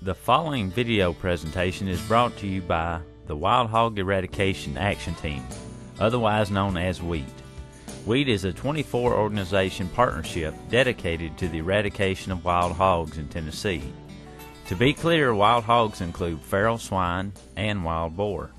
The following video presentation is brought to you by the Wild Hog Eradication Action Team, otherwise known as W.H.E.A.T. W.H.E.A.T is a 24-organization partnership dedicated to the eradication of wild hogs in Tennessee. To be clear, wild hogs include feral swine and wild boar.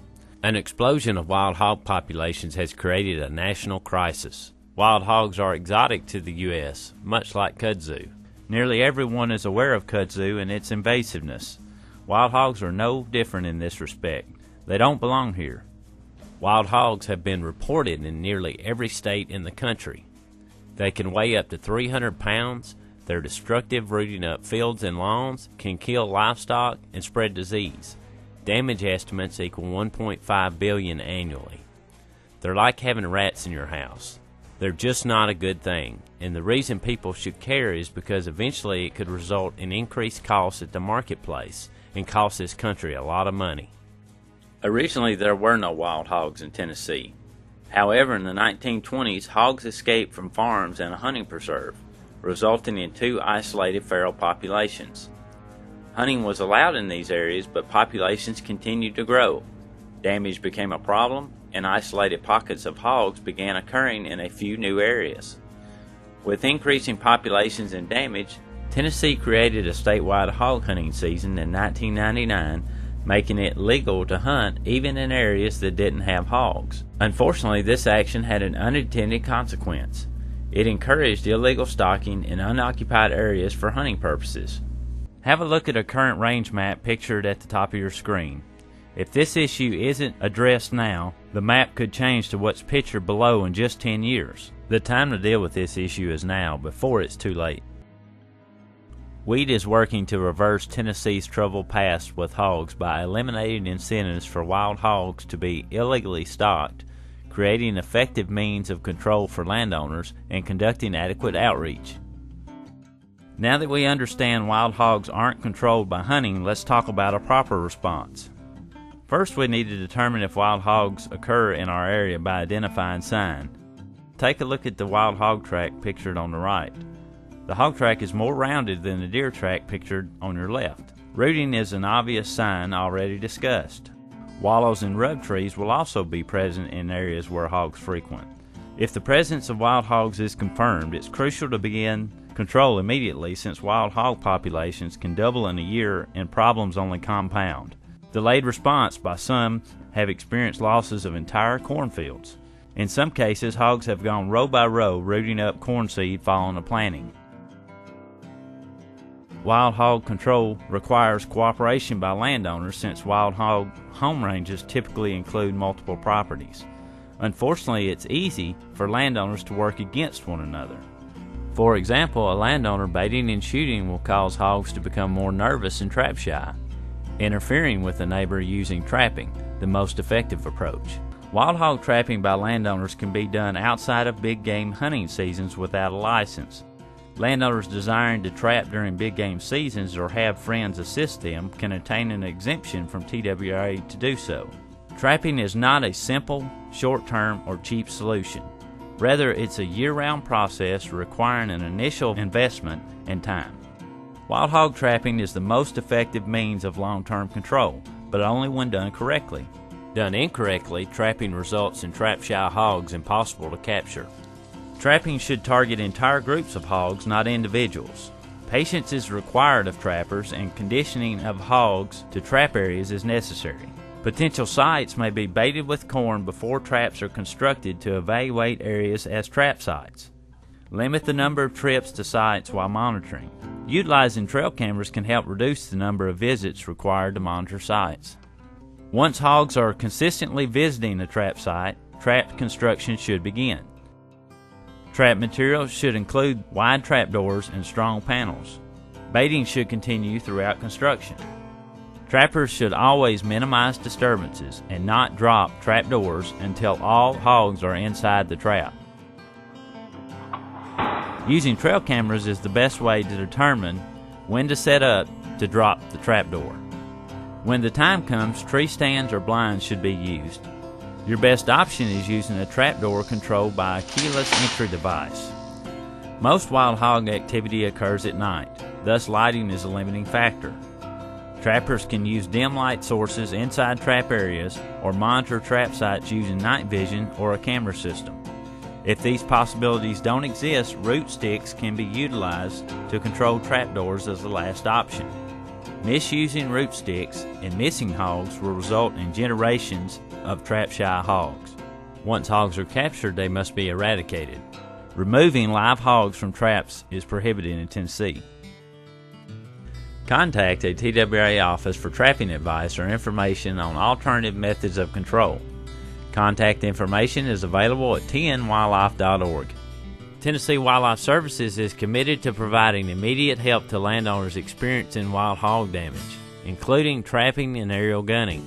An explosion of wild hog populations has created a national crisis. Wild hogs are exotic to the U.S., much like kudzu. Nearly everyone is aware of kudzu and its invasiveness. Wild hogs are no different in this respect. They don't belong here. Wild hogs have been reported in nearly every state in the country. They can weigh up to 300 pounds. They're destructive, rooting up fields and lawns, can kill livestock, and spread disease. Damage estimates equal 1.5 billion annually. They're like having rats in your house. They're just not a good thing, and the reason people should care is because eventually it could result in increased costs at the marketplace and cost this country a lot of money. Originally, there were no wild hogs in Tennessee. However, in the 1920s, hogs escaped from farms and a hunting preserve, resulting in two isolated feral populations. Hunting was allowed in these areas, but populations continued to grow. Damage became a problem, and isolated pockets of hogs began occurring in a few new areas. With increasing populations and damage, Tennessee created a statewide hog hunting season in 1999, making it legal to hunt even in areas that didn't have hogs. Unfortunately, this action had an unintended consequence. It encouraged illegal stalking in unoccupied areas for hunting purposes. Have a look at a current range map pictured at the top of your screen. If this issue isn't addressed now, the map could change to what's pictured below in just 10 years. The time to deal with this issue is now, before it's too late. W.H.E.A.T is working to reverse Tennessee's troubled past with hogs by eliminating incentives for wild hogs to be illegally stocked, creating effective means of control for landowners, and conducting adequate outreach. Now that we understand wild hogs aren't controlled by hunting, let's talk about a proper response. First, we need to determine if wild hogs occur in our area by identifying sign. Take a look at the wild hog track pictured on the right. The hog track is more rounded than the deer track pictured on your left. Rooting is an obvious sign already discussed. Wallows and rub trees will also be present in areas where hogs frequent. If the presence of wild hogs is confirmed, it's crucial to begin control immediately, since wild hog populations can double in a year and problems only compound. Delayed response by some have experienced losses of entire cornfields. In some cases, hogs have gone row by row, rooting up corn seed following a planting. Wild hog control requires cooperation by landowners, since wild hog home ranges typically include multiple properties. Unfortunately, it's easy for landowners to work against one another. For example, a landowner baiting and shooting will cause hogs to become more nervous and trap shy, interfering with a neighbor using trapping, the most effective approach. Wild hog trapping by landowners can be done outside of big game hunting seasons without a license. Landowners desiring to trap during big game seasons or have friends assist them can obtain an exemption from TWA to do so. Trapping is not a simple, short-term, or cheap solution. Rather, it's a year-round process requiring an initial investment and time. Wild hog trapping is the most effective means of long-term control, but only when done correctly. Done incorrectly, trapping results in trap-shy hogs impossible to capture. Trapping should target entire groups of hogs, not individuals. Patience is required of trappers, and conditioning of hogs to trap areas is necessary. Potential sites may be baited with corn before traps are constructed to evaluate areas as trap sites. Limit the number of trips to sites while monitoring. Utilizing trail cameras can help reduce the number of visits required to monitor sites. Once hogs are consistently visiting a trap site, trap construction should begin. Trap materials should include wide trapdoors and strong panels. Baiting should continue throughout construction. Trappers should always minimize disturbances and not drop trapdoors until all hogs are inside the trap. Using trail cameras is the best way to determine when to set up to drop the trapdoor. When the time comes, tree stands or blinds should be used. Your best option is using a trapdoor controlled by a keyless entry device. Most wild hog activity occurs at night, thus lighting is a limiting factor. Trappers can use dim light sources inside trap areas or monitor trap sites using night vision or a camera system. If these possibilities don't exist, root sticks can be utilized to control trapdoors as the last option. Misusing root sticks and missing hogs will result in generations of trap-shy hogs. Once hogs are captured, they must be eradicated. Removing live hogs from traps is prohibited in Tennessee. Contact a TWA office for trapping advice or information on alternative methods of control. Contact information is available at tnwildlife.org. Tennessee Wildlife Services is committed to providing immediate help to landowners experiencing wild hog damage, including trapping and aerial gunning.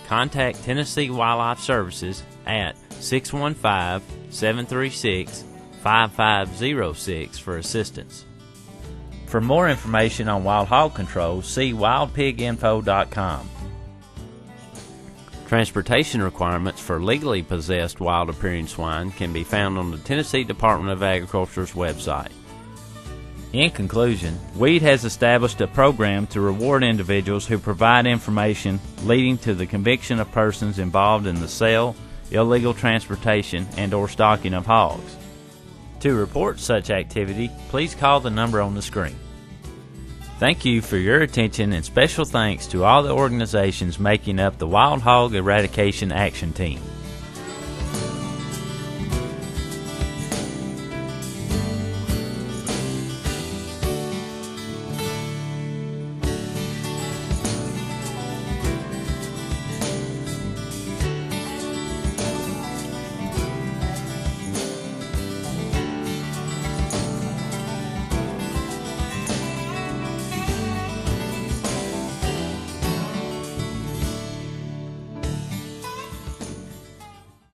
Contact Tennessee Wildlife Services at 615-736-5506 for assistance. For more information on wild hog control, see wildpiginfo.com. Transportation requirements for legally possessed wild-appearing swine can be found on the Tennessee Department of Agriculture's website. In conclusion, W.H.E.A.T has established a program to reward individuals who provide information leading to the conviction of persons involved in the sale, illegal transportation, and/or stalking of hogs. To report such activity, please call the number on the screen. Thank you for your attention, and special thanks to all the organizations making up the Wild Hog Eradication Action Team.